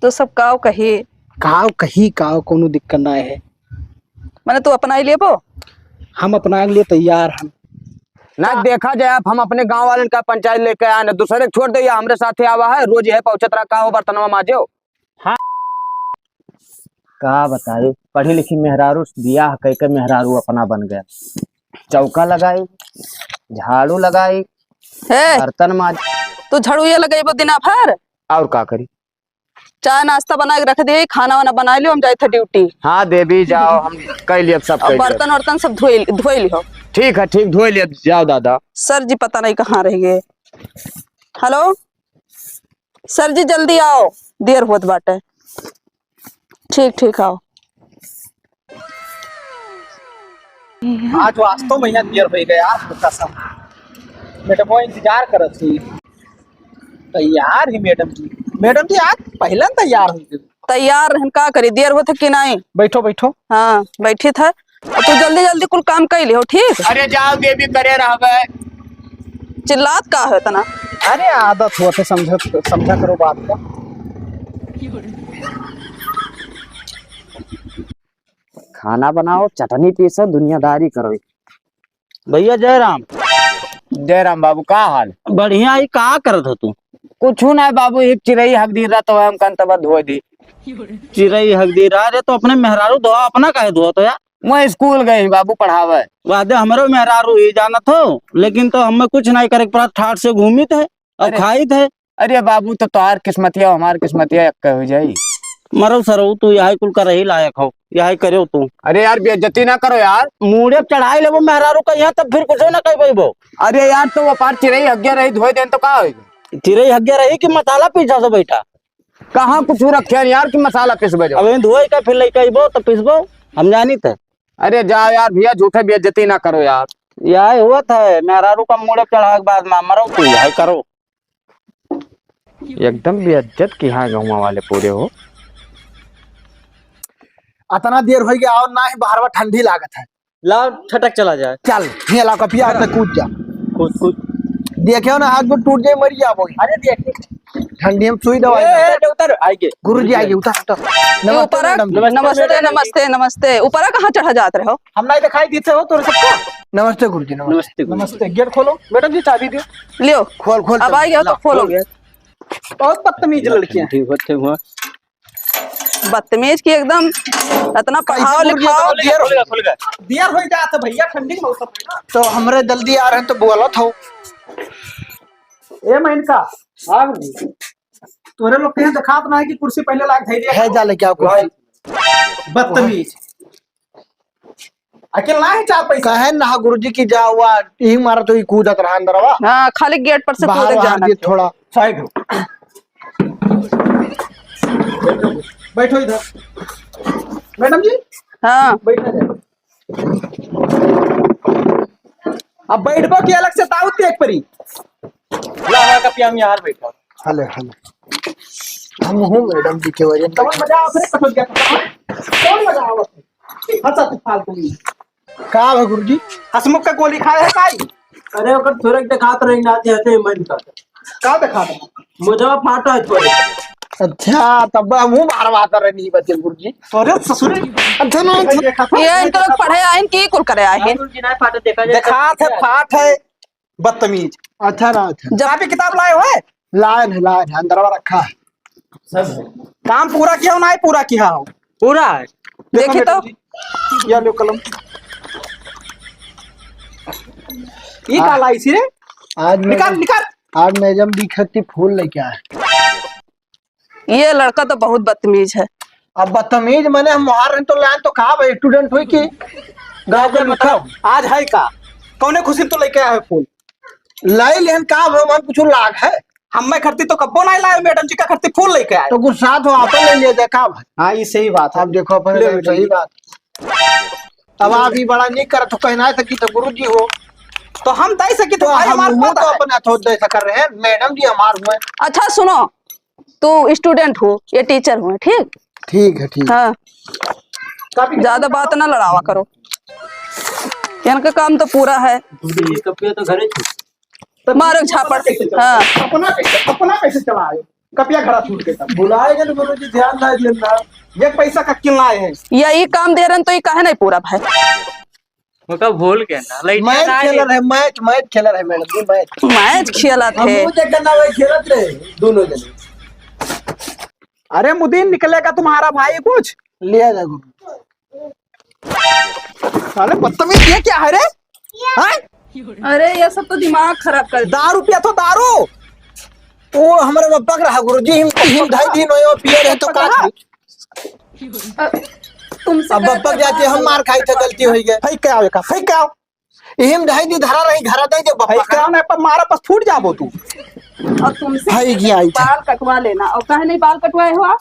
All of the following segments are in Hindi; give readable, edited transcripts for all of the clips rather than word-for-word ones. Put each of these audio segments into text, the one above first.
तो सब काव कही काव कोनो दिक्कत ना है। मैंने तू अपना ही ले पो। हम अपना के लिए तैयार हम ना देखा जाए आप हम अपने गांव वाले का पंचायत लेके आए ना दूसरे को छोड़ दे हमरे साथे आवा है रोज है पहुंचत रहा का हो बर्तनवा मांजो। हाँ का बताए पढ़ी लिखी मेहरारू बियाह कई के मेहरारू अपना बन गया। चौका लगाई झाड़ू लगाई है बर्तन मांज तू झाड़ू ये लगाई दिन भर और का करी। चाय नाश्ता बना के रख दे खाना वाना बना लियो हम जाए थे ड्यूटी। हाँ देवी जाओ हम कह लिए सब और बर्तन वर्तन सब धोए लियो। ठीक है ठीक धोए लिए जाओ दादा। सर जी पता नहीं कहाँ रह गए। हेलो सर जी जल्दी आओ देर होत बाटे। ठीक आओ। आज वास्तव में देर हो गया कसम मैडम वो इंतजार करत थी। तैयार ही मैडम जी आज पहले तैयार हुई। तैयार रहन का करी देर होते कि नहीं। बैठो हाँ बैठी था तू जल्दी जल्दी कुल काम कर लियो ठीक। अरे जाओ देवी करे रहा चिल्लात का है तना। अरे आदत होते समझा करो बात का। खाना बनाओ चटनी पीसो दुनियादारी करो। भैया जयराम। जयराम बाबू का हाल। बढ़िया ही का करत हो तू। कुछ ना बाबू एक चिड़ई हक दी रहा तो हम कंतबा धो दी। चिड़ई हक दी रहा रे तो अपने मेहरारू धोआ अपना काहे धोआ तो यार। मैं स्कूल गई बाबू पढ़ावे। वादे हमारो मेहरारू ही जानत हो लेकिन तो हमें कुछ नहीं करे पड़ा ठाट से घूमी थे और खाई थे। अरे बाबू तो तोहार किस्मतिया हमार किस्मतिया एक हो जाई। मरो सरो तू यही कुल कर ही लायक हो यही करो तू। अरे यार बेइज्जती ना करो यार। मुड़े चढ़ाई ले वो मेहरारू का यहाँ तब फिर कुछ ना कही वो। अरे यार तो वो पार चिड़ई हग्या रही धोए देन तो का होगा। चिड़ई हग्या रही कि मसाला पीछा से बैठा कहाँ कुछ रखे यार कि मसाला पिसबे जो। अब धोए का फिर ले कही तो पिसबो हम जानी थे। अरे जाओ यार भैया झूठे बेइज्जती ना करो यार। यही हुआ था मेहरारू का मुड़े चढ़ा के बाद में मरो तू यही करो। एकदम बेइज्जत की हाँ गाँव वाले पूरे हो। अतना देर हो गया और ना ही बाहर में ठंडी लागत है। लाओ छटक चला जाए। चल ये ला कपिया तक कूद जा। कुछ देखियो ना हाथ में टूट जाए मर जाओगे। अरे देख ठंडी में सुई दवाई उतर आइए गुरुजी आइए उतर। ऊपर नमस्ते ऊपर कहाँ चढ़ा जात रहे हो। हम नहीं दिखाई देते हो तो सबको। नमस्ते गुरुजी नमस्ते। गेट खोलो मैडम जी चाबी दो। लियो खोल अब आई गया तो खोलोगे। बहुत बदतमीज लड़कियां ठीक होते हुआ बदतमीज की एकदम इतना पढ़ाओ लिखाओ। देर हो जाता भैया ठंडी के मौसम में तो हमरे जल्दी आ रहे हैं तो बोला था ए मैन का तोरे लोग कहीं दिखात ना है कि कुर्सी पहले लाग धैर्य है जाले क्या कुर्सी बदतमीज अकेला है चार पैसा है ना गुरुजी की जा हुआ यही मारा तो ही कूदत रहा अंदरवा। हाँ खाली गेट पर से कूद जाना। थोड़ा साइड हो बैठो इधर मैडम जी। हाँ बैठा जाए अब बैठबो की अलग से ताऊ तेज परी लावा का पिया में यार बैठा। हले हम हूं मैडम जी के वजह तब मजा आपने कटो गया कौन मजा आवत हंसा तू फालतू में का है गुरुजी हसमुख का गोली खाए है काई। अरे ओकर थोड़े दिखात रही ना जैसे मन का दिखा दो मुझे फाटा है थोड़े। अच्छा तब मुंह मारवाता रहे नहीं बच्चे गुरुजी तोरे ससुर अच्छा ना ये इनके लोग पढ़े आए की कुल करे आए हैं। फाटा देखा देखा थे फाट है बदतमीज। अच्छा ना अच्छा जहाँ पे किताब लाए हो है लायन अंदर रखा है सब काम पूरा किया हो ना पूरा किया हो पूरा है। देखिए तो या लो कलम ये का लाई सी रे आज निकाल आज मैडम दिखती फूल लेके आए। ये लड़का तो बहुत बदतमीज है। अब बदतमीज मैंने हम वहां तो लाइन तो कहा भाई स्टूडेंट हुई कि गांव के लिखा आज है का कौने खुशी तो लेके आए फूल लाई लेन का हम कुछ लाग है हम मैं खरती तो कब्बो नहीं लाए मैडम जी का खरती फूल लेके आए तो गुस्सा तो आप ले लिया देखा भाई। हाँ ये सही बात है। अब देखो अपन सही बात अब आप ही बड़ा नहीं कर तो कहना सकी तो गुरु जी हो तो हम दे सके तो हम तो अपना थोड़ा दे कर रहे हैं मैडम जी हमार हुए। अच्छा सुनो तू स्टूडेंट हो ये टीचर हुए ठीक है। हाँ ज्यादा बात ना लड़ावा करो इनका काम तो पूरा है। तो घरे मारो झापड़। हाँ अपना कैसे चलाए कपिया खड़ा छूट के तब बुलाएगा तो गुरु जी ध्यान ना देना। ये पैसा का क्यों लाए हैं? यही काम दे रहे तो ये काहे नहीं पूरा भाई? मतलब भूल गया ना लाइट मैच खेलर है, मैच खेलर है मैडम जी, मैच खेला थे। खेलत रहे दोनों जने। अरे मुदीन निकलेगा तुम्हारा भाई कुछ लिया जा गुरु। साले बदतमीज ये क्या है रे? हैं? अरे ये सब तो दिमाग खराब कर दारू पिया तो दारू वो हमारे में पक रहा गुरु जी। हम ढाई दिन हो पिए रहे तो का तुमसे अब पक जाती है। हम मार खाई थे, गलती हो गई। फई क्या होगा? फई क्या इहम ढाई दिन धरा रही घरा दे जब फई क्या ना पर मारा बस फूट जाबो तू। और तुमसे भाई की आई था। बाल कटवा लेना। और काहे नहीं बाल कटवाए हो आप?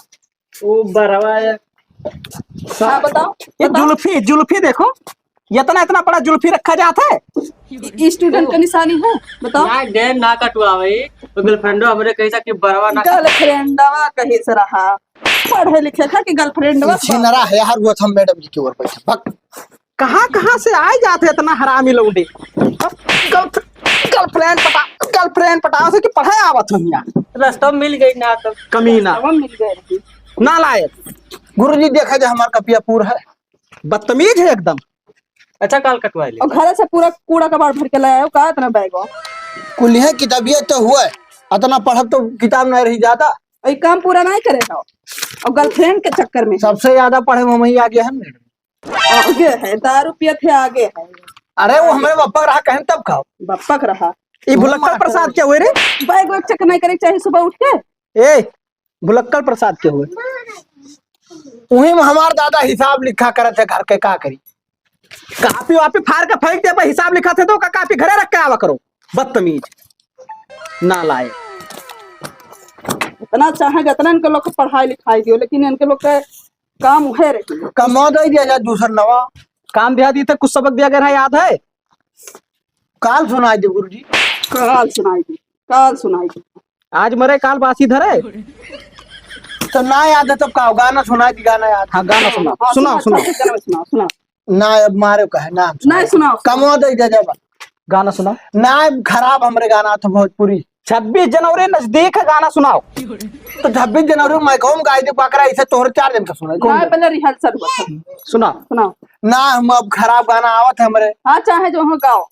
वो बरवा हाँ बताओ। ये जुल्फी देखो, इतना इतना बड़ा जुल्फी रखा जाता है। स्टूडेंट का निशानी है बताओ। ना डैम ना कटवा भाई तो गर्लफ्रेंडो हमरे कैसा कि बरवा ना गर्लफ्रेंडवा कहीं से रहा, पढ़े लिखे था कि गर्लफ्रेंडवा छिनरा है यार वो हम मैडम जी की ओर बैठे। भग कहां से आए जाते इतना हरामी लौंडे। गर्लफ्रेंड पटा से कि पढ़ाए आवत हो यहाँ रास्ता मिल गई ना तो कमीना मिल गए। ना लायक। गुरुजी देखा जाए हमारा कपिया पूरा है, बदतमीज है एकदम। अच्छा काल कटवा ले। और घर से पूरा कूड़ा कबाड़ भर के लाया हो का इतना बैग हो? कुल है किताबियत तो हुआ है, इतना पढ़ब तो किताब नहीं रही जाता। ये काम पूरा नहीं करे हो और गर्लफ्रेंड के चक्कर में सबसे ज्यादा पढ़े हम ही आगे है मैडम। आगे है, दारू पियत है आगे है। अरे वो हमारे बप्पा रहा कहें तब खाओ। बप्पक रहा ये भुलक्कड़ प्रसाद क्या हुए रे? बैग वैग चेक नहीं करे चाहिए सुबह उठ के? ए भुलक्कड़ प्रसाद क्या हुए? वही में हमार दादा हिसाब लिखा करे थे घर के, का करी कापी वापी फाड़ के फेंक दे पर हिसाब लिखा थे तो का कापी घरे रख के आवा करो। बदतमीज ना लाए। इतना चाहेगा इतना इनके लोग को पढ़ाई लिखाई दियो, लेकिन इनके लोग का काम है रे। कमा दे दिया जाए दूसरा नवा काम दिया दी थे। कुछ सबक दिया गया याद है? काल सुनाई दे गुरुजी। काल सुनाई दी, काल सुनाई दी। आज मरे काल बासी धरे तो ना याद है तब का गाना सुनाई दी। गाना याद? हाँ गाना सुना। सुनाओ सुना ना अब मारे का है ना नहीं सुनाओ। कमा दे दिया जाए गाना सुनाओ ना। खराब हमरे गाना था भोजपुरी। 26 जनवरी नजदीक है, गाना सुनाओ। तो 26 जनवरी मैं कहूँ गाय दे पाकरा इसे तोहर 4 दिन का सुना पहले रिहर्सल हुआ था। सुनाओ ना। हम अब खराब गाना आवत है हमरे। हाँ चाहे जो हो गाओ।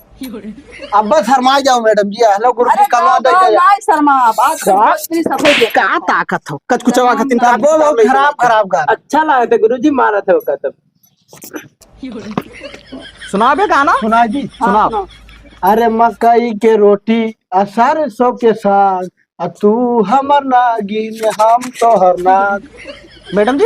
अब बस शर्मा जाओ मैडम जी। हेलो गुरु जी कमा दे नहीं शर्मा बात सफेद का ताकत हो कच कुचवा खतिन खराब गाना अच्छा लगा था गुरुजी मारा था उसका तब। सुनाओ बे गाना। सुनाई दी सुनाओ। अरे मकई के रोटी असर सो के साग तू हमर नागिन हम तोहर नाग। मैडम जी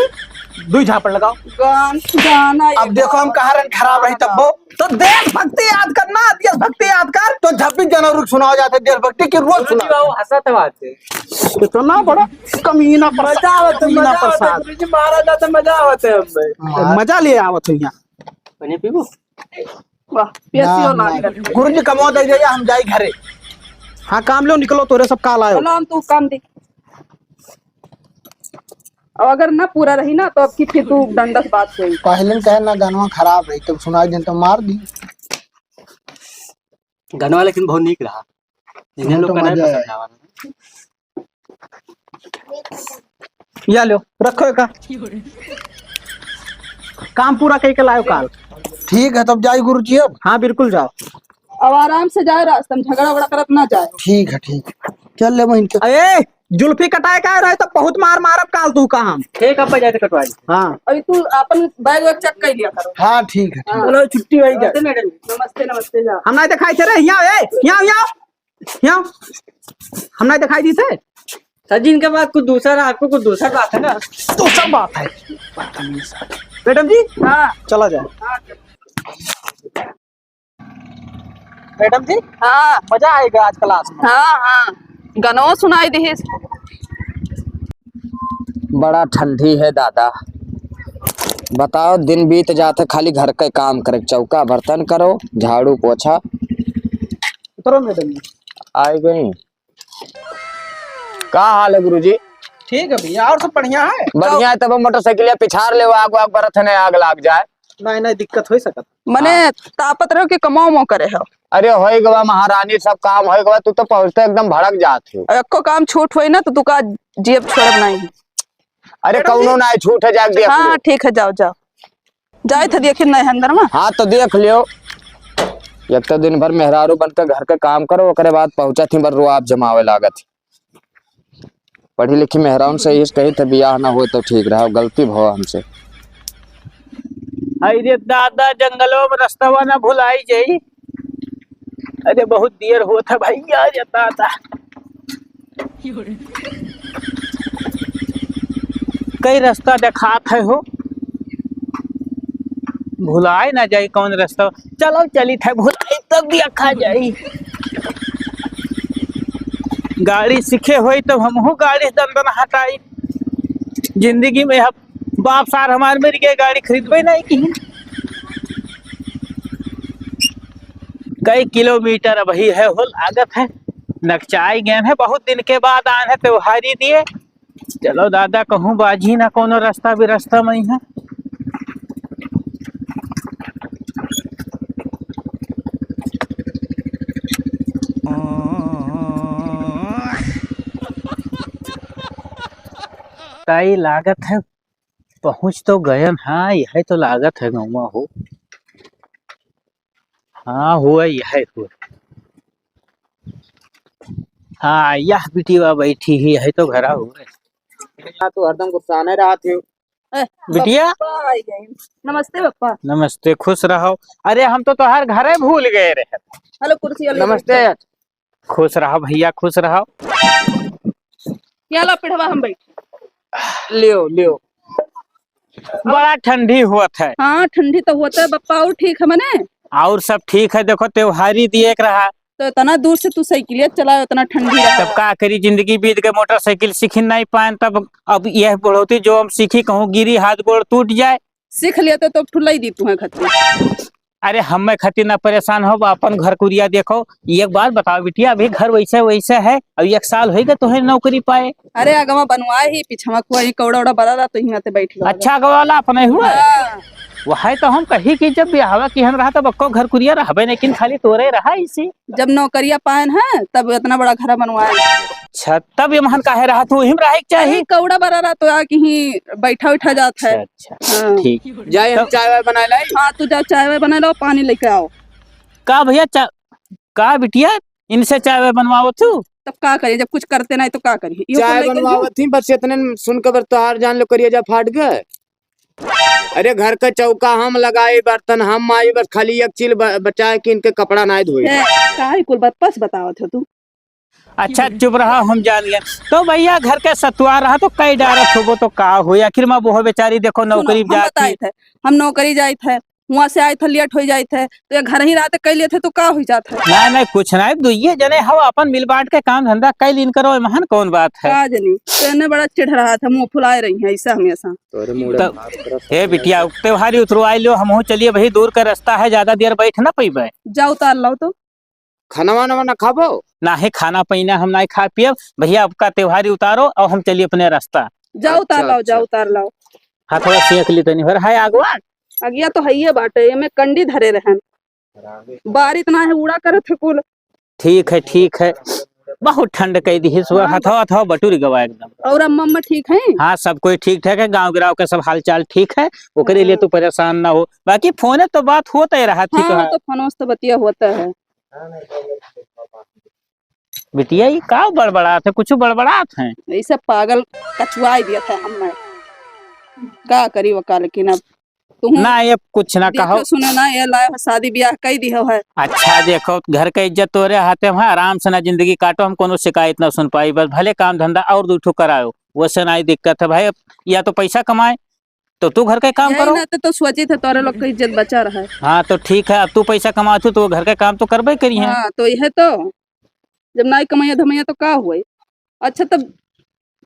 2 झापड़ लगाओ। गाना अब देखो हम कहा रन खराब रही तब तो देश भक्ति याद करना। देश भक्ति याद कर तो 26 जनवरी सुनाओ जाते देश भक्ति की रोज सुना। वो हंसा था बात से इतना बड़ा कमीना प्रसाद गुरुजी मारा जाता मजा आवत है हमें। मजा ले आवत हो यहाँ। बने पीबो वाह पियसियो लाग। गुरु जी कमा दे जाइए हम जाई घरे। हाँ काम लो निकलो तोरे सब काल आयो। चलो हम तू काम दे। और अगर ना पूरा रही ना तो अब की फिर तू डंडस बात हुई। पहले कहे ना गाना खराब रही तब सुनाई दिन तो मार दी। गाना लेकिन बहुत नीक रहा। इन्हें लोग का नहीं पसंद आवा। या लो रखो का काम पूरा करके लाओ काल। ठीक है तब जाई गुरु जी। अब हाँ बिल्कुल जाओ। अब आराम से जाए रास्ते में झगड़ा वगड़ा करत ना जाए। ठीक है चल ले महीन के। अरे जुल्फी कटाए का रहे तो बहुत मार मारब काल तू का हम। ठीक अब जाते कटवा ली। हाँ अभी तू अपन बैग वैग चेक कर लिया करो। हाँ ठीक है। चलो छुट्टी हो जाए। मैडम नमस्ते जा। हम नहीं दिखाई थे रे यहाँ हम नहीं दिखाई दी थे। सजिन के बाद कुछ दूसरा आपको कुछ दूसरा बात है ना। दूसरा बात है मैडम जी। हाँ चला जाए मैडम जी। हाँ मजा आएगा आज क्लास में। हाँ गनो सुनाई दी। बड़ा ठंडी है दादा। बताओ दिन बीत जाते खाली घर के काम करे, चौका बर्तन करो झाड़ू पोछा। उतरो मैडम जी। आई गई। का हाल है गुरुजी? ठीक है भैया और सब बढ़िया है। बढ़िया है तब मोटरसाइकिल पिछाड़ ले आग वाग बरत है आग लाग जाए। नहीं दिक्कत हो सकत। मने तापत रहो कि कमाओ करे हो। अरे हो गवा महारानी सब काम हो गवा तू तो पहुंचते एकदम भड़क जात हो। एको काम छूट हुई ना तो तू का जी अब छोड़ब नहीं। अरे कौनो ना छूट है, जाके देख हाँ लियो। ठीक है, जाओ जाओ जाए थे देखिए नहीं अंदर में। हाँ तो देख लियो। एक तो दिन भर मेहरारू बनकर घर के काम करो, ओकरे बाद पहुंचा थी बर आप जमावे लागत। पढ़ी लिखी मेहरान से ही कही थे बियाह ना हो तो ठीक रहा, गलती भो हमसे। अरे दादा जंगलों में रास्ता ना भुलाई जाई। अरे बहुत देर होता भैया रे दादा। कई रास्ता दिखात है हो, भुलाए ना जाए कौन रास्ता। चलो चली थे भुलाई तब देखा जाई। गाड़ी सीखे हुई तो हमहू गाड़ी दंदन हटाई। जिंदगी में हम बाप सार हमारे मेरी के गाड़ी खरीदबे नहीं की। कई किलोमीटर अब ही है हो लागत है। नकचाई गए है, बहुत दिन के बाद आए हैं त्योहारी दिए। चलो दादा कहूँ बाजी ना कोनो रास्ता भी रास्ता में ही है। कई लागत है पहुंच तो गए। हाँ यह तो लागत है गाँव हो। हाँ हुआ यह हुआ। हाँ यह बिटिया बैठी ही है तो घरा हुआ। तो हरदम गुस्सा नहीं रहा थी। बिटिया पापा आई गए। नमस्ते पापा। नमस्ते, खुश रहो। अरे हम तो हर घरे भूल गए रहे। हेलो कुर्सी वाले। नमस्ते। खुश रहो भैया, खुश रहो। क्या ला पिढ़वा हम बैठे। लियो लियो। बड़ा ठंडी हुआ है। हाँ ठंडी तो होता है पप्पा, और ठीक है मने। और सब ठीक है, देखो त्योहारी दिए रहा। तो इतना दूर से तू साइकिल चलाओ, इतना ठंडी रहा। तब का करी, जिंदगी बीत गई, मोटरसाइकिल सीख नहीं पाए। तब अब यह बढ़ोती जो हम सीखी कहूँ गिरी हाथ गोड़ टूट जाए। सीख लिया तो ठुल्ला ही दी तू है खतरी। अरे हमें खती ना परेशान हो, अपन घर कुरिया देखो। एक बात बताओ बिटिया, अभी घर वैसे वैसे है, अब 1 साल होगा तो है नौकरी पाए। अरे अगवा बनवाए ही पीछा कुआ कौड़ा उड़ा बड़ा तो ही आते बैठ गया। अच्छा गवाला अपने हुआ। हाँ। वह तो हम कही कि जब ब्याह की हम रहा तब अक्को घर कुरिया रहबे, लेकिन खाली तोरे रहा इसी। जब नौकरिया पायन है तब इतना बड़ा घर बनवाए। अच्छा तब ये महन काहे रहा तू, हिम रहे चाहिए। कौड़ा बड़ा रहा तो आके ही बैठा उठा जाता है। अच्छा हाँ। ठीक। जाए हम चाय वाय बना लाई। हाँ तू जाओ चाय वाय बना लो, पानी लेके आओ। का भैया का बिटिया इनसे चाय वाय बनवाओ तू। तब का करिए, जब कुछ करते नहीं तो का करिए। इहो चाय को लेके बनवावत थी, बस इतने सुनकर तोहार जान लो करिए जा फाट गए। अरे घर का चौका हम लगाए, बर्तन हम माई, बस खाली एक चील बचाए कि इनके कपड़ा ना धोए। का कुल बात बस बताओ थे तू। अच्छा चुप रहा, हम जान गए। तो भैया घर के सतुआ रहा तो कई डारत हो तो का हो, आखिर में वो बेचारी देखो नौकरी सुनो, हम बताए थे हम नौकरी जाए थे, वहाँ से आए थे लेट हो जाए थे तो ये घर ही रहते कई लिए थे तो का हो जाता है। नहीं नहीं कुछ नहीं, दुइये जने हो अपन मिल बांट के काम धंधा कई लीन करो, महान कौन बात है। का जनी तो बड़ा चिढ़ रहा था, मुंह फुलाए रही है ऐसा हमेशा। हे बिटिया त्योहारी उतरवाई लो, हम चलिए भाई, दूर का रास्ता है, ज्यादा देर बैठ ना पैबे। जाओ उतार लो तो। खाना वाना ना खाबो ना है खाना पीना हम नहीं खा पिए भैया, आपका त्योहारी उतारो और हम चलिए अपने रास्ता। जाओ उतार लो, जाओ उतार लो। हाँ थोड़ा सेक ली तनी है आगवा। अगिया तो है बाटे में कंडी धरे रहन, बारी इतना है उड़ा करे थे कुल। ठीक है, बहुत ठंड कई दी सुबह। हथो बटूर गवा एकदम। और अम्मा ठीक है। हाँ सब कोई ठीक ठाक है, गांव गिराव के सब हाल चाल ठीक है, ओकरे लिए तू परेशान ना हो। बाकी फोन तो बात होता ही रहा थी। हाँ, तो फोन तो बतिया होता है। बिटिया ये का बड़बड़ात है, कुछ बड़बड़ात है। ऐसे पागल कचुआई दिया था हमने, का करी वकाल की ना तू ना ये कुछ ना कहो। सुने ना ये लाए शादी ब्याह कई दिया है। अच्छा देखो घर का इज्जत तोरे हाथे में, आराम से ना जिंदगी काटो, हम कोनो शिकायत ना सुन पाई, बस भले काम धंधा और दूठो कराओ, वैसे ना दिक्कत है भाई। या तो पैसा कमाए तो तू घर का काम करो ना, तो सोचे थे तोरे लोग का इज्जत बचा रहा है। हाँ तो ठीक है, अब तू पैसा कमातू तो घर का काम तो करबे करी है। हाँ तो यह तो जब ना कमैया धमैया तो का हुए। अच्छा तब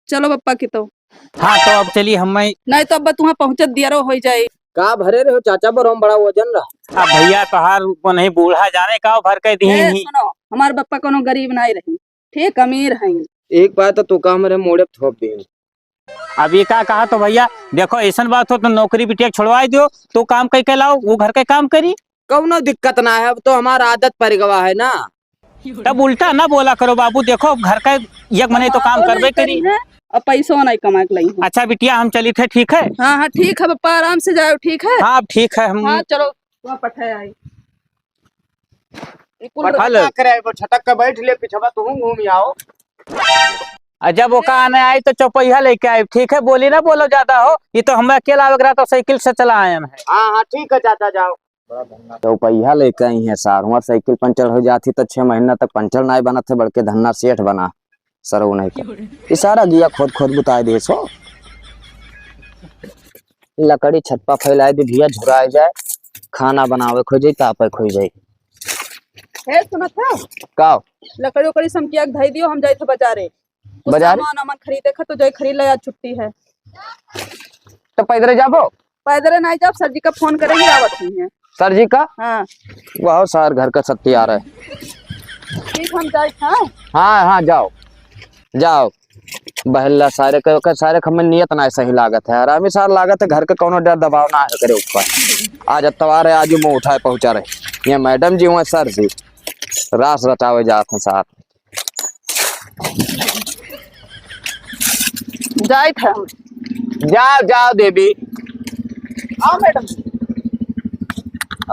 चलो पप्पा की तो। हाँ तो अब चलिए हम नहीं तो अब तुहाँ पहुँचत दियारो हो जाए। का भरे रहे हो चाचा, बरो बड़ा वजन रहा। अब भैया तोहार को नहीं बूढ़ा जाने का भर के दी। सुनो हमारे पप्पा कोनो गरीब नहीं रही, ठीक अमीर है। एक बात तो का मेरे मोड़े थोप दी। अब ये का कहा तो भैया देखो ऐसा बात हो तो नौकरी बिटिया छोड़वा दो, तो काम कई के लाओ, वो घर का काम करी। कौनो दिक्कत ना है, अब तो हमारा आदत पर गवा है ना। तब उल्टा ना बोला करो बाबू, देखो घर का एक महीने तो काम करबे करी। अब पैसों नहीं कमा के लाई हूँ। अच्छा बिटिया हम चली थे, ठीक है? हाँ हाँ ठीक है पप्पा, आराम से जाओ, ठीक है? हाँ अब ठीक है। हम हाँ चलो वहाँ पठे आई पठल करे वो छटक के बैठ ले, पिछवा तू घूम आओ। जब वो आने आई तो चौपहिया लेके आए, ठीक है? बोली ना बोलो ज्यादा हो, ये तो हम अकेला वगैरह तो साइकिल से चला आए हैं। हाँ हाँ ठीक है, चाचा जाओ। तो पहिया लेके आई है सार, हमार साइकिल पंचर हो जाती तो 6 महीना तक पंचर नहीं बना थे, बड़के धन्ना सेठ बना सर वो नहीं कर। ये सारा गिया खोद बुताए दे सो, लकड़ी छप्पा फैलाए दे भिया झुराए जाए, खाना बनावे खो जाए, तापे खो जाए। है सुना था का लकड़ी उकड़ी समकिया धई दियो, हम जाए थे बाजारे बाजार सामान खरीदे खा, तो जाए खरीद ले, आज छुट्टी है। तो पैदल जाबो? पैदल नहीं जाओ, सर जी का फोन करेंगे, आवत नहीं है। सर जी का? हाँ वाह सर घर का सत्य आ रहा है। ठीक हम जाए। हाँ हाँ हाँ जाओ जाओ बहला सारे के सारे खमन नियत ना सही लागत है, आरामी सार लागत है, घर के कोनो डर दबाव ना है करे ऊपर। आज अतवार है, आज मुँह उठाए पहुंचा रहे ये मैडम जी हुए सर जी रास रटावे जाते हैं साथ। जाए थे हम। जाओ जाओ देवी। हाँ मैडम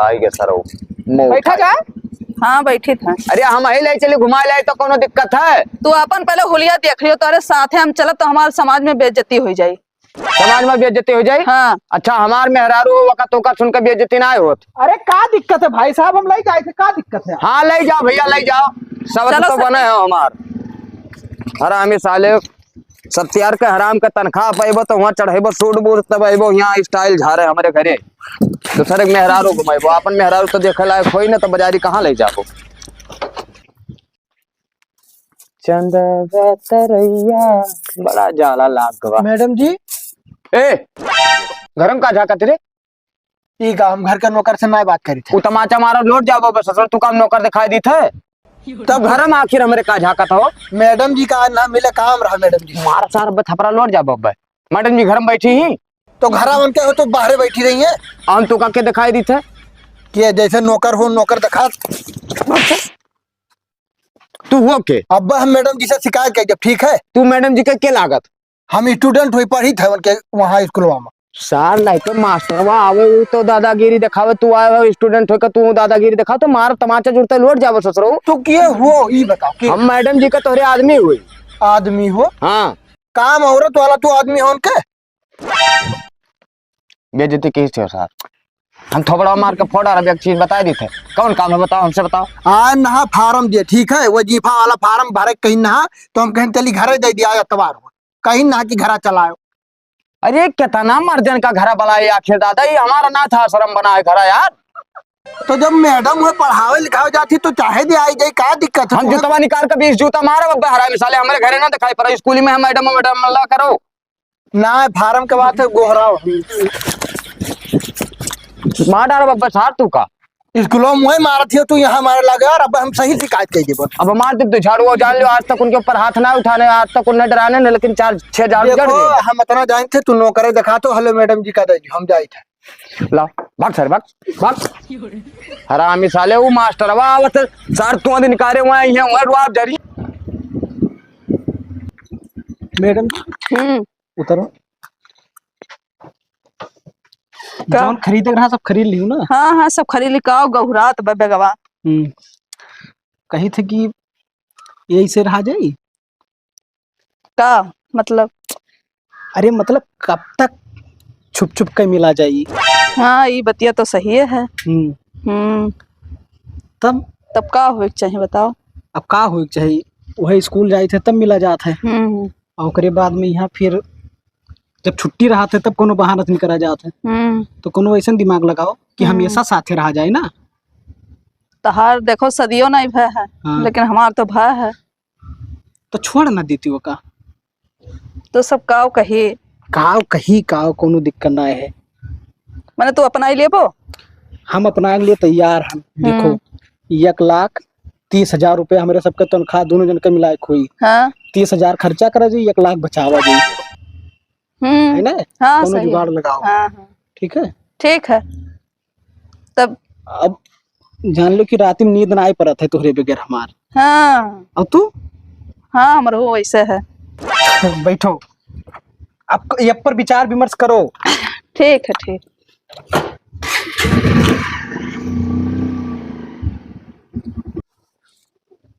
आई गे सर बैठा जाए। हाँ बैठी था। अरे हम ही ले चले घुमा ले तो कोनो दिक्कत है? तू अपन पहले हुलिया देख लियो, तारे साथ है हम चलब तो हमारे समाज में बेइज्जती हो जाए। समाज में बेइज्जती हो जाए? हाँ अच्छा हमार मेहरारू वक़्त होकर सुनकर बेइज्जती ना होत? अरे का दिक्कत है भाई साहब, हम लाई जाए थे, का दिक्कत है? हाँ ले जाओ भैया ले जाओ, सब चलो तो बने हो हमार। हरामी साले सत्यार के हराम के तनख्वाह पैबो तो वहाँ चढ़ेबो सूट बूट तब अबो यहाँ स्टाइल झारे हमारे घरे। तो सर एक मेहरारू घुमाइबो, अपन मेहरारू तो देखे लायक होई ना, तो बाजारी कहाँ ले जाबो? चंदा तरैया बड़ा जाला लागवा। मैडम जी ए गरम का झाकत रे? ठीक है, हम घर के नौकर से ना बात करी थे। उ तमाचा मारो लौट जाबो बस, ससुर तू काम नौकर दिखाई दी थे तब घर में आखिर हमरे का झाकत हो? मैडम जी का आज ना मिले काम रहा मैडम जी। मारा सारा थपरा लौट जाबो बे। मैडम जी घर में बैठी ही तो घरा बन के हो तो बाहर बैठी रही है हम तू का के दिखाई दी थे कि जैसे नौकर हो नौकर दिखा। तू हो के? अब हम मैडम जी से शिकायत कर, ठीक है? तू मैडम जी के लागत? हम स्टूडेंट हुई पढ़ी थे उनके वहाँ स्कूलवा में। सार लाइक मास्टर वहाँ आवे उ तो दादागिरी दिखावे, तू आए हो स्टूडेंट होकर तू दादागिरी दिखाओ तो मार तमाचा जुड़ते लौट जावो ससुरो। तो किए हो ये बताओ कि हम मैडम जी के तोहरे आदमी हुई। आदमी हो? हाँ काम औरत वाला तू आदमी हो उनके। बेइज्जती की थी सर, हम थोबड़ा मार के फोड़ा रहा, एक चीज बता दी थे कौन काम है बताओ, हमसे बताओ। आज नहा फार्म दिए, ठीक है? वजीफा वाला फार्म भरे कहीं नहा तो हम कहीं चली घर दे दिया अतवार हो, कहीं नहा की घर चलाओ। अरे कितना मर्जन का घर बनाए आखिर दादा, ये हमारा ना था शर्म बनाए घर यार। तो जब मैडम हुए पढ़ावे लिखावे जाती तो चाहे दे आई जाए, का दिक्कत है? हम जूता निकाल कर 20 जूता मारो अब हरा मिसाले हमारे घरे ना दिखाई पड़ा, स्कूल में हम मैडम अल्लाह करो ना फार्म के बात है गोहराओ मार डालो बब्बा सार तू का स्कूलों में मारा थी तू यहाँ मारे लगे यार। अब हम सही शिकायत कर दी। अब मार दे तो झाड़ू जान लो, आज तक उनके ऊपर हाथ ना उठाने, आज तक उन्हें डराने न, लेकिन 4-6 झाड़ू जड़ देखो गए। हम इतना जान थे, तू नौकरे दिखा तो हेलो मैडम जी का दे हम जाए थे। ला भाग सर भाग हरामी साले वो मास्टर वा आवत सर तू दिन निकारे हुए हैं हुए रुआब जरी। मैडम जी उतरो, जौन खरीदे रहा सब खरीद लियो ना। हाँ हाँ सब खरीद लिकाओ, गहुरा तो बेगवा कही थे कि यही से रहा जाई का मतलब? अरे मतलब कब तक छुप छुप के मिला जाई? हाँ ये बतिया तो सही है। तब तब का हो चाहिए बताओ? अब का हो चाहिए, वही स्कूल जाए थे तब मिला जात है, और ओकरे बाद में यहाँ फिर जब छुट्टी रहा थे तब कोनो बहाना नहीं करा जात है। तो कोनो ऐसा दिमाग लगाओ कि हमेशा साथे रहा जाए ना। तहार देखो सदियों नहीं भय है। हाँ। लेकिन हमार तो भय है। तो छोड़ ना देती वो का, तो सब काव कही काव कही काव कोनो दिक्कत ना है। मैंने तू अपना ही ले बो, हम अपना के लिए तैयार हैं। देखो 1,30,000 रुपया हमारे सबके तनख्वाह दोनों जन के मिलाए हुई। हाँ 30,000 खर्चा करा जी, 1 लाख बचावा जी, है ना? हाँ दोनों सही जुगाड़ है। लगाओ। हाँ हाँ ठीक है? ठीक है। तब अब जान लो कि रात में नींद ना आए पड़ा थे तुहरे बगैर हमार। हाँ अब तू हाँ हमारे वो वैसे है। बैठो। अब ये पर विचार विमर्श करो। ठीक है ठीक।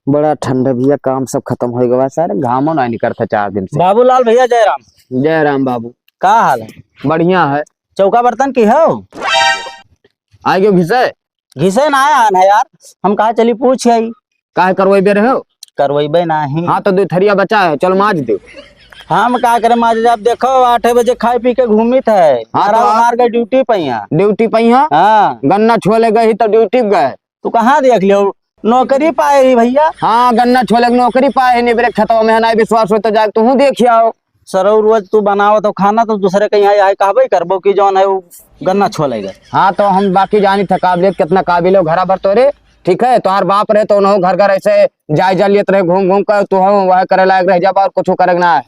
बड़ा ठंडा भैया, काम सब खत्म हो गया सारे, घामो नहीं निकलता 4 दिन से। बाबूलाल भैया जयराम, जय राम बाबू। का हाल है? बढ़िया है। चौका बर्तन की हो? आगे घिसे घिसे ना आया ना यार, हम कहा चली पूछ आई। काहे करवाइबे रहे हो? करवाइबे नहीं। हाँ तो 2 थरिया बचा है, चल माज दे। हम का करे माज, जब देखो 8 बजे खाए पी के घूमित है। हाँ तो मार गए ड्यूटी पे यहाँ। ड्यूटी पे ही हाँ, गन्ना छोले गए तो ड्यूटी पे गए। तू कहाँ देख लियो? नौकरी पाए ही भैया। हाँ गन्ना छोले की नौकरी पाए है, नहीं मेरे खेतों में नहीं विश्वास हो तो जाके तू देखिए आओ। सरौ रोज तू बनाओ तो खाना तो दूसरे के यहाँ आए कहबे करबो कि जौन है वो गन्ना छोलेगा। हाँ तो हम बाकी जानी था काबिलियत कितना काबिल हो, घरा भर तो रे ठीक है। तुम्हार बाप रहे तो उन्हों घर घर ऐसे जायजा लेत रहे घूम घूम कर, तू वह करे लायक रह जा और कुछ करे ना है।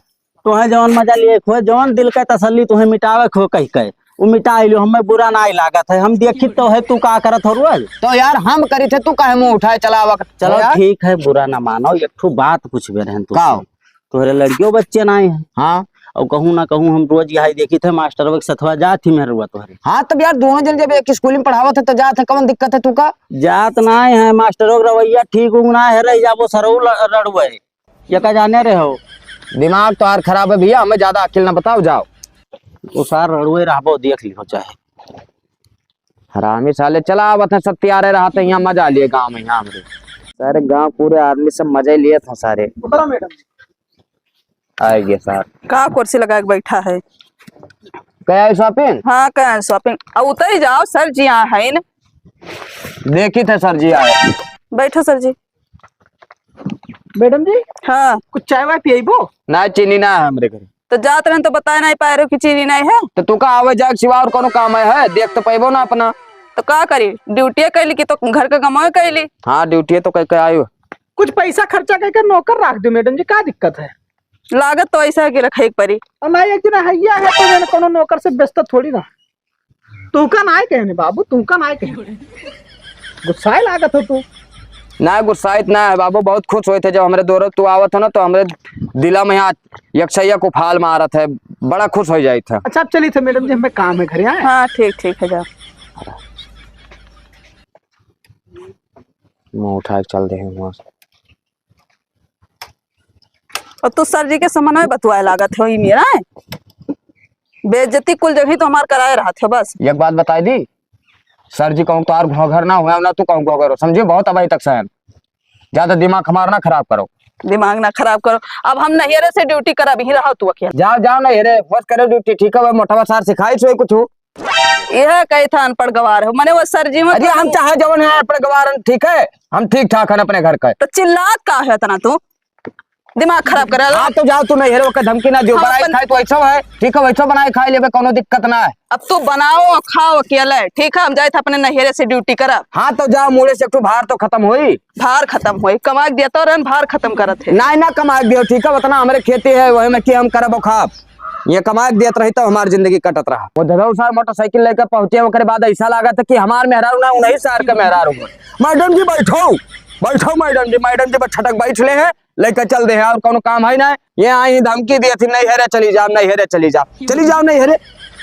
तुहे जौन मजा लिए खो, जौन दिल के तसल्ली तुहे मिटावे खो कह के वो मिटा लियो, हमें बुरा ना लागत है। हम देखी तो है तू का करत हो रोज। तो यार हम करी थे, तू काहे मुंह उठाए चलावा? चलो ठीक है, बुरा ना मानो। एक ठो बात पूछबे रहन तू, तोहरे लड़कियों बच्चे ना है? हाँ और कहूँ ना कहूँ हम रोज यहाँ देखी थे मास्टर के सथवा जात थी मेहरुआ तोहरे। हाँ तब यार दोनों जन जब एक स्कूल में पढ़ावत है तो जात है, कौन दिक्कत है तू का? जात ना है मास्टरों का रवैया ठीक ना है, रह जाबो सरऊ लड़ुए ये का जाने रहे हो। दिमाग तो यार खराब है भैया, हमें ज्यादा अकेल ना बताओ, जाओ। वो सार रड़ुए रहबो, देख लियो चाहे। हरामी साले चला आवत है, सब तैयार रहा था, यहाँ मजा लिए गाँव में। यहाँ हमरे सारे गाँव पूरे आदमी सब मजे लिए था सारे। मैडम आएंगे सर। का कुर्सी लगा के बैठा है? क्या है शॉपिंग? हाँ कह शॉपिंग। अब उतर ही जाओ, सर जी यहाँ है न। देखी थे सर जी आए। बैठो सर जी। मैडम जी हाँ कुछ चाय वाय पियबो? ना चीनी ना है हमरे घर। तो जात रहे तो बता नहीं पा रहे हो कि चीनी नहीं है। तो तू का आवे जाग सिवा और कोनो काम है? देख तो पैबो ना अपना। तो का करी, ड्यूटी कैली की तो घर का कमाए कैली। हाँ ड्यूटी तो कह के आयो। कुछ पैसा खर्चा करके नौकर रख दो मैडम जी, क्या दिक्कत है? लागत तो ऐसा है कि रखे परी। और ना एक दिन हैया है तो मैंने कोनो नौकर से व्यस्त थोड़ी ना। तू का ना कहने बाबू, तू का ना कहने गुस्सा लागत हो तू। ना गुस्साइत ना है बाबू, बहुत खुश हुए थे जब हमारे दौर तू आवत है ना, तो हमारे दिला में यहाँ यक्षैया को फाल मारत है, बड़ा खुश हो जाये था। अच्छा अब चली थे मैडम जी, हमें काम है घर आए। हाँ ठीक ठीक है, जाओ। मुँह उठा के चल दे वहाँ से। और तू सर जी के समन में बतुआए लागत हो मेरा है? बेइज्जती कुल जगह तो हमार कराए रहा थे बस। एक बात बताई दी, सर जी कहूँ तो और घोघर ना हुआ ना, तू कहूँ घोघर समझे, बहुत अभी तक सहन। ज्यादा दिमाग हमारा ना खराब करो। दिमाग ना खराब करो। अब हम नहियरे से ड्यूटी करा भी रहा तू अकेला। जाओ जाओ ना हेरे बस करे ड्यूटी, ठीक है? मोटा सार सिखाई सो कुछ यह कही था अनपढ़ गवार हो मने वो सर जी में। अरे हम चाहे जवन है अपने गवारन, ठीक है? हम ठीक ठाक है अपने घर का। तो चिल्लात का है इतना तू? दिमाग खराब करे। हाँ तो जाओ, तू नहीं हेरे ओके धमकी ना दियो। बनाए खाए तो ऐसा है, ठीक है? वैसा बनाए खाए लेबे, कोनो दिक्कत ना है। अब तू बनाओ और खाओ अकेले, ठीक है? हम जाए थे अपने नहियरे से ड्यूटी करा। हाँ तो जाओ, मुड़े से एक भार तो खत्म हुई। भार खत्म हुई, कमा दिया तो रन भार खत्म करत है। ना कमा दियो, ठीक है? उतना हमारे खेती है वही में कि हम करब खाब। ये कमा देत रही तो हमारी जिंदगी कटत रहा। वो धरऊ सार मोटरसाइकिल लेकर पहुंचे, ओकरे बाद ऐसा लगा था कि हमार मेहरारू ना उन्हीं सार का मेहरारू। मैडम जी बैठो बैठो, मैडम जी बस छटक बैठ ले हैं, लेकर चल दे है और कोनो काम है ना। ये आई धमकी दी थी, नहीं हेरे चली जाओ, नहीं हेरे चली जाओ, चली जाओ नहीं हेरे।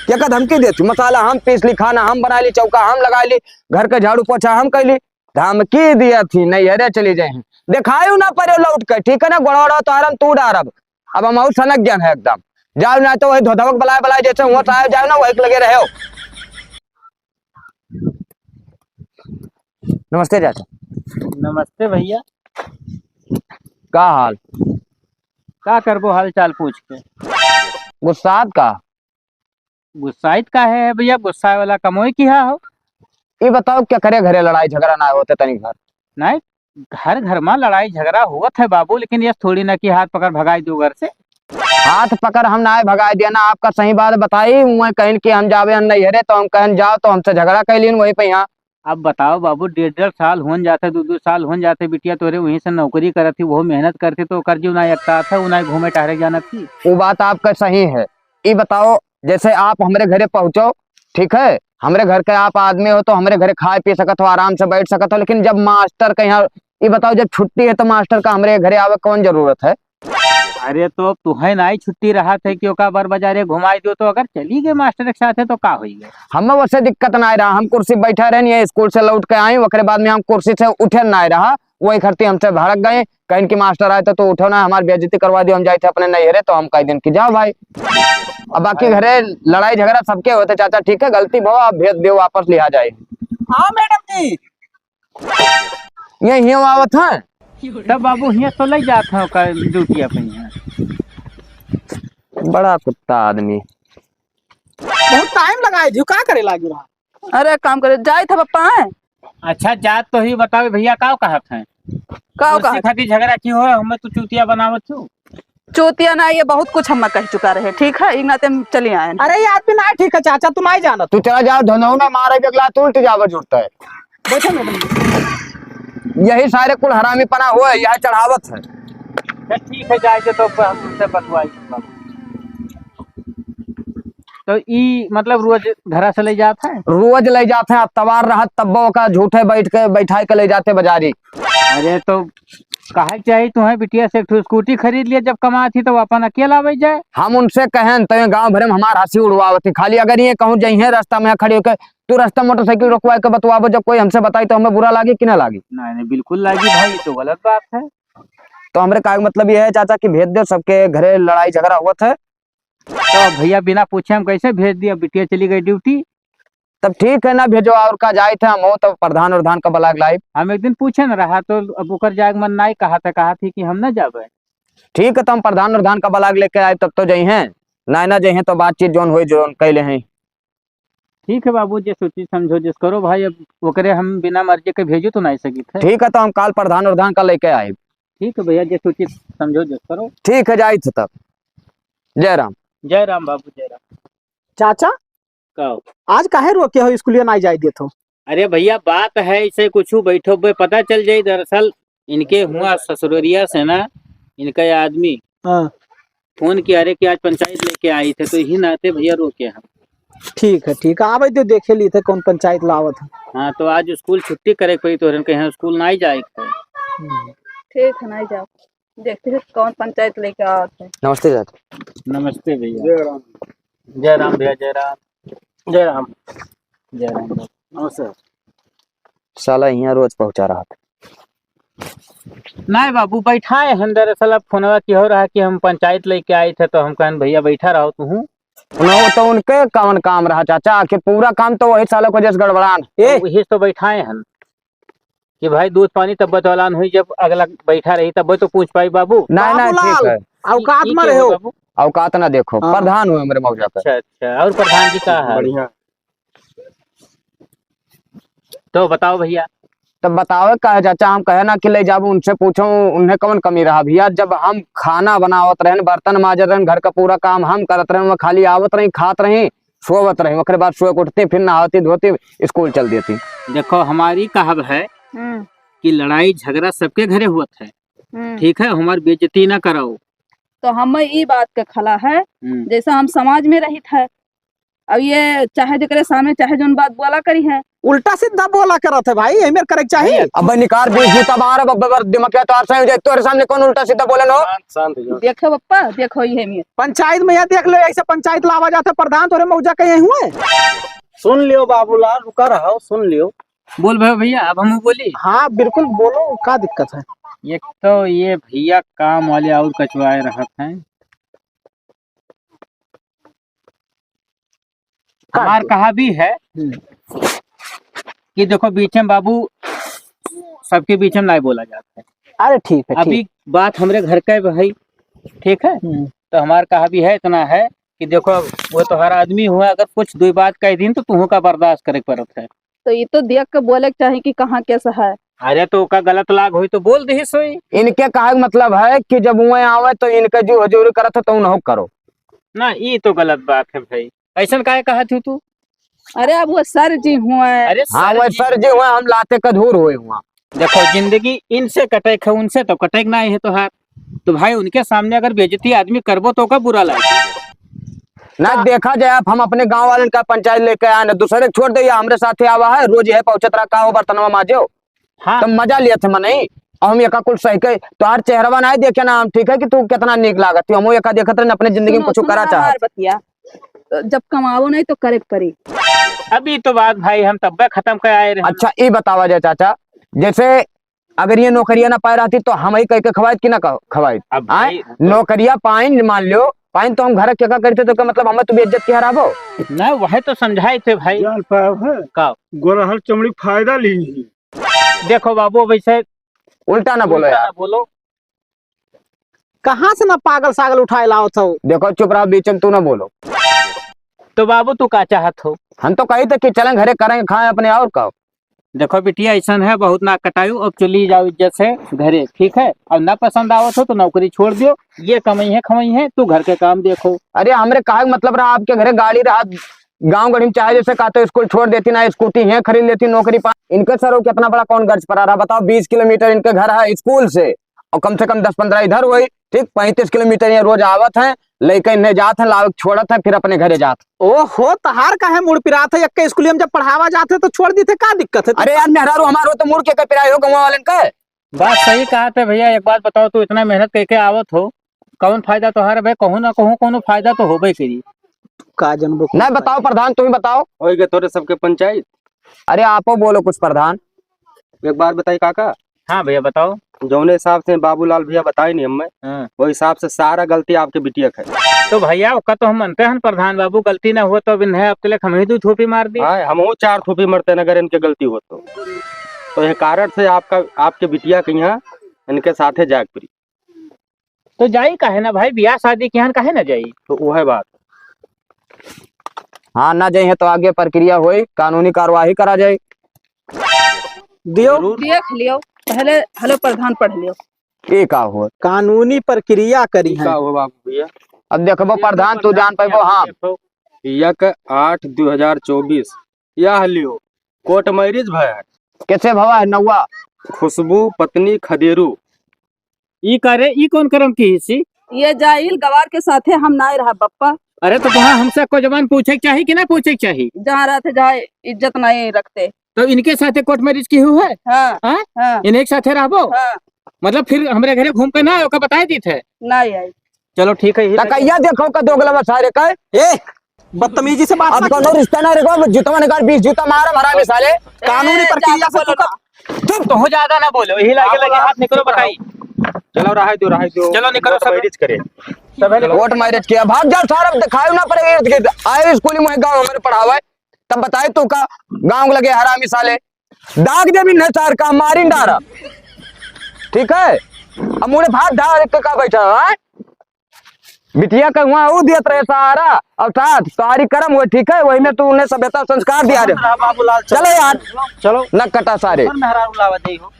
क्या का धमकी दी थी? मसाला हम पीस ली, खाना हम बना ली, चौका हम लगा ली, घर के झाड़ू पोछा हम कैली। धमकी दिया थी नहीं हेरे चली जाए। दिखायू ना पड़े लौट कर, ठीक है ना? गोड़ा तो आराम तू डारब। अब हम और सनक ज्ञान है एकदम। जाओ ना तो वही धोधवक बलाए जैसे हुआ साहब जाओ ना, वही लगे रहे हो। नमस्ते चाचा। नमस्ते भैया। का हाल? का करबो हाल चाल पूछ के? गुस्सात का? गुस्साइत का है भैया? गुस्सा वाला कमोई की हो? ये बताओ क्या करे, घरे लड़ाई झगड़ा ना होते तनी घर? नहीं, घर में लड़ाई झगड़ा हुआ है बाबू, लेकिन ये थोड़ी ना कि हाथ पकड़ भगाई दो घर से। हाथ पकड़ हम ना भगा दिया ना, आपका सही बात बताई। वही कहीं कि हम जावे नहीं हरे तो हम कहन जाओ तो हमसे झगड़ा कैलिन वही पे। यहाँ अब बताओ बाबू, 1.5 साल हो जाते, 2 साल हो जाते बिटिया तोरे वहीं से नौकरी करत थी, वो मेहनत करती तो कर जो ना एकता था, उन्हें घूमे टहरे जाना थी। वो बात आपका सही है। ये बताओ जैसे आप हमारे घरे पहुंचो, ठीक है? हमारे घर के आप आदमी हो तो हमारे घरे खाए पी सकत हो, आराम से बैठ सकत हो, लेकिन जब मास्टर का यहाँ, ये बताओ जब छुट्टी है तो मास्टर का हमारे घरे आवे कौन जरूरत है? अरे तो तुहे ना ही छुट्टी रहा थे कि ओका बार बाजारे घुमाई दो, तो अगर चली गए मास्टर के साथ है तो का होई गए। हमें वैसे दिक्कत ना रहा, हम कुर्सी बैठे रहनी स्कूल से लौट के आई, ओकरे बाद में हम कुर्सी से उठे ना रहा, वही खरती हमसे भड़क गए, कहीं की मास्टर आए तो उठो ना, हमारी बेइज्जती करवा दियो, हम जाए थे अपने नैहरे, तो हम कई दिन की जाओ भाई। अब बाकी घरे लड़ाई झगड़ा सबके होते चाचा, ठीक है गलती भो आप भेज दियो, वापस लिया जाए। हाँ मैडम जी। ये ही आवत है तब बाबू यहाँ तो ले जाते हैं ओका ड्यूटी अपनी यहाँ। बड़ा कुत्ता आदमी। बहुत टाइम लगाए जी, का करे लागी रहा। अरे काम करे जाए था पप्पा है अच्छा जात तो ही बताओ भैया का कहत है, का कुर्सी खातिर झगड़ा क्यों हो, हमें तू चूतिया बनावत छू। चोतिया ना, ये बहुत कुछ हम कह चुका रहे, ठीक है इन नाते हम चले आए। अरे ये आदमी ना ठीक है चाचा, तुम नहीं जाना। तू चला जाओ धनऊ ना मारे के अगला तू उल्ट जावर जुड़ता है। बैठो मैडम जी। यही सारे कुल हरामी पना हुआ है, यह चढ़ावत है। ठीक है जाए तो हम तुमसे बतवाई बाबू। तो ई मतलब रोज घर से ले जाता है, रोज ले जाते हैं, अब तवार रहा तब्बो का झूठे बैठा के ले जाते बाजारी। अरे तो कहे चाहिए तुम्हें बिटिया से एक ठो स्कूटी खरीद लिया, जब कमा थी तो अपन अकेला बैठ जाए। हम उनसे कहें तो गांव भरे में हमार हंसी उड़वावती, खाली अगर ये कहूँ जाइए रास्ता में खड़ी होकर तू रास्ता मोटरसाइकिल रोकवा के बतवाबो, जब कोई हमसे बताई तो हमें बुरा लागे कि ना लागे। नहीं बिल्कुल लागी भाई, तो गलत बात है। तो हमारे का मतलब ये है चाचा कि भेज दो, सबके घरे लड़ाई झगड़ा हुआ था। तो भैया बिना पूछे हम कैसे भेज दिया, बिटिया चली गई ड्यूटी। तब ठीक है ना भेजो, और का जाए थे हम हो तो प्रधान उर्धान का बलाग लाइव। हम एक दिन पूछे न रहा तो अब ओकर जाग मन नहीं कहा थी कि हम न जाबे। ठीक है तो हम प्रधान उर्धान का बलाग लेके आए, तब तो जाइए ना ना जाइए तो बातचीत जोन हुई जोन कैले हैं। ठीक है बाबू, जे सोची समझो जिस करो भाई, अब ओकरे हम बिना मर्जी के भेजो तो नहीं सकी थे। ठीक है तो हम काल प्रधान उर्धान का लेके आए। ठीक है भैया, जे सोची समझो जिस करो। ठीक है जाए थे तब। जय राम। जय राम बाबू जय राम। चाचा कहो आज काहे रोके हो, स्कूलिया नहीं जाए देते हो। अरे भैया बात है इसे कुछ बैठो बे पता चल जाये, दरअसल इनके हुआ ससुररिया से ना इनका ये आदमी हाँ फोन किया अरे कि आज पंचायत लेके आई थे, तो यही नाते भैया रोके हम। ठीक है आवे तो देखे ली थे कौन पंचायत लावत है। हाँ तो आज स्कूल छुट्टी करे पड़ी, तो कहीं स्कूल नहीं जाए। ठीक है नहीं जाओ, देखते हैं कौन पंचायत लेके आते हैं। नमस्ते चाचा। नमस्ते भैया। जय राम। जय राम भैया जय राम। जय राम। जय राम नमस्ते। साला यहाँ रोज पहुंचा रहा था। नहीं बाबू बैठाए हम, दरअसल अब फोनवा की हो रहा कि हम पंचायत लेके आए थे, तो हम कहन भैया बैठा रहो तू। तो उनके कौन काम रहा चाचा, आखिर पूरा काम तो वही सालों को जैसे गड़बड़ान वही तो बैठाए हम कि भाई दूध पानी तब बतौलान हुई, जब अगला बैठा रही तब तो पूछ पाई बाबू। नहीं नहीं ठीक है, औकात में रहो बाबू। औकात ना देखो, प्रधान हुए मेरे मौजा पे। अच्छा और प्रधान जी का है बढ़िया, तो बताओ भैया। तब बताओ कहे चाचा, हम कहे ना कि ले जाबू, उनसे पूछो उन्हें कौन कमी रहा भैया, जब हम खाना बनावत रहे, बर्तन माजत रहे, घर का पूरा काम हम करत रहे, खाली आवत रही खात रही सोवत रही, ओकरे बाद सुबह उठती फिर नहाती धोती स्कूल चल देती। देखो हमारी कहावत है कि लड़ाई झगड़ा सबके घरे हुआ है, ठीक है, हमारी बेइज्जती ना कराओ। तो हमें ये बात का खला है, जैसा हम समाज में रहित है, अब ये चाहे जकरे सामने चाहे जोन बात बोला करी है, उल्टा सीधा बोला करत है भाई, हमें करे चाहिए। अब निकार बीच जूता बाहर बब्बर दिमाग तो आर सही तोरे सामने कौन उल्टा सीधा बोले नो। देखो पप्पा देखो ये में पंचायत में यह देख लो, ऐसे पंचायत लावा जाता प्रधान तोरे मौजा के यही हुए। सुन लियो बाबूलाल, रुका रहा सुन लियो। बोल भाई भैया, अब हम बोली। हाँ बिल्कुल बोलो, क्या दिक्कत है। एक तो ये भैया काम वाले और कचवाए रहते हैं, हमार कहा भी है कि देखो बीच में बाबू सबके बीच में नहीं बोला जाता है। अरे ठीक है, अभी बात हमारे घर का है भाई, ठीक है, तो हमार कहा भी है इतना है कि देखो वो तो हर आदमी हुआ, अगर कुछ दो बात कह दिन तो तुह का बर्दाश्त करे पड़त है। तो ये तो देख के बोले के चाहिए कि कहाँ कैसा है। अरे तो का गलत लाग हुई तो बोल दे सोई। इनके कहा मतलब है कि जब वो आवे तो इनके जो हजूरी करत है तो उन्हें करो ना, ये तो गलत बात है भाई, ऐसा काहे कहा थी तू। अरे अब वो सर जी हुआ है। अरे हाँ वो सर जी हुए, हम लाते कधूर हुए हुआ। देखो जिंदगी इनसे कटेक है, उनसे तो कटेक ना है, तो हाथ तो भाई उनके सामने अगर बेइज्जती आदमी करबो तो का बुरा लगे ना। देखा जाए आप, हम अपने गांव वाले का पंचायत लेके आए ना, दूसरे छोड़ दे, हमारे साथ आवा है रोज है पहुंचत रहा का हो बर्तनवा माजो। हाँ तो मजा लिया थे मने। और हम एका कुल सही के तोहार चेहरवा ना देखे ना हम ठीक है कि तू कितना निक लागत हम एका देखत रहे अपने जिंदगी में कुछ करा चाहत बतिया जब कमावो नहीं तो करे परी। अभी तो बात भाई हम तब खत्म कर आए रहे। अच्छा ये बतावा जाए चाचा, जैसे अगर ये नौकरिया ना पाए रहती तो हम ही कह के खवाइत कि ना खवाइत। अब भाई नौकरिया पाइन मान लो पाइन तो हम घर क्या करते तो क्या मतलब हमें तो बेइज्जत के हराबो ना, वह तो समझाए थे भाई। का गोरहल चमड़ी फायदा ली। देखो बाबू वैसे उल्टा ना बोलो यार। बोलो कहाँ से ना पागल सागल उठाए लाओ था। देखो चुप रहो बीच में तू ना बोलो। तो बाबू तू का चाहत हो? हम तो कही थे कि चलें घरे करेंगे खाएं अपने और का। देखो बिटिया ऐसा है बहुत ना कटायू, अब चली जाओ इज्जत से घरे, ठीक है? अब ना पसंद आवत हो तो नौकरी छोड़ दियो, ये कमाई है खमाई है, तू घर के काम देखो। अरे हमरे कहा मतलब रहा आपके घरे गाड़ी रहा गांव गढ़ी में चाहे जैसे कहा तो स्कूल छोड़ देती ना स्कूटी है खरीद लेती नौकरी पा इनके सर कितना बड़ा कौन गर्ज पर आ रहा बताओ। 20 किलोमीटर इनके घर है स्कूल से और कम से कम 10-15 इधर हुई, ठीक 35 किलोमीटर ये रोज आवत है लेकिन इन्हें जात है लाभ छोड़त है फिर अपने घरे जात। ओहो तहार का है मुड़ पिरा था एक स्कूल में जब पढ़ावा जाते तो छोड़ दी थे, का दिक्कत है? अरे यार मेहरारू हमारो तो मुड़ के पिराई हो गाँव वाले का। बात सही कहा था भैया। एक बात बताओ, तू इतना मेहनत करके आवत हो, कौन फायदा तो हर भाई कहूँ ना कहूँ कोनो फायदा तो होबे करी। का जनबो नहीं बताओ प्रधान तुम ही बताओ। होएगा तोरे सबके पंचायत। अरे आपो बोलो कुछ प्रधान। एक बार बताई काका, हाँ भैया बताओ। जौने हिसाब से बाबूलाल भैया बताई नहीं हमें, हाँ। वो हिसाब से सारा गलती आपके बिटिया का है। तो भैया उसका तो हम मानते हैं प्रधान बाबू, गलती ना हो तो अब इन्हें अब तक हम ही 2 थोपी मार दी। हाँ हम 4 थूपी मरते अगर इनके गलती हो तो यह कारण से आपके बिटिया के यहाँ इनके साथे जाग पड़ी। तो जाई काहे ना भाई, ब्याह शादी के यहाँ काहे ना जाई? तो वो है बात। हाँ ना जाइए तो आगे प्रक्रिया हुई कानूनी कार्यवाही करा जाए। दियो देख लियो पहले, हेलो प्रधान पढ़ लियो। ये का हो कानूनी प्रक्रिया करी है। का हो बाबू भैया? अब देखो प्रधान तू जान पाइबो। हाँ 1/8/2024 यह लियो कोर्ट मैरिज भय कैसे भवा है नौवा खुशबू पत्नी खदेरू। ई करे ई कौन करम की हिस्सी? ये जाहिल गवार के साथे हम ना रहा बप्पा। अरे तो तुहाँ हमसे कोई जबान पूछे के चाहिए कि ना पूछे के चाहिए? जहाँ रहते जहाँ इज्जत नहीं रखते। तो इनके साथे कोर्ट मैरिज की हुई है? हाँ हाँ? हाँ इन्हें के साथे रहबो? हाँ मतलब फिर हमरे घरे घूम के ना ओका बताए दी थे। नहीं आई। चलो ठीक है। तकैया देखो का दोगला सारे का ए बदतमीजी से बात अब ना कोनो रिश्ता ना रेगो जूता में निकाल 20 जूता मारा हमारा मिसाले। कानूनी प्रक्रिया से तू तुम तो हो ज्यादा ना बोलो, यही लगे हाथ निकलो बताई। चलो रहा दो चलो निकलो सब मैरिज करे। कोर्ट मैरिज किया भाग जा सारा दिखायो ना पड़ेगा। आए स्कूल में गाँव में पढ़ावा तब बताए तो का गाँव लगे हरामी साले दाग जमीन है सार का मारी डारा, ठीक है? अब मुझे भात धार का बैठा है बिटिया का वहाँ वो दियत रहे सहारा और साथ सारी कर्म हुए, ठीक है? वही में तू उन्हें सभ्यता संस्कार दिया रे। बाबूलाल चलो यार चलो न कटा सारे। मेहरारू लावा दे हो।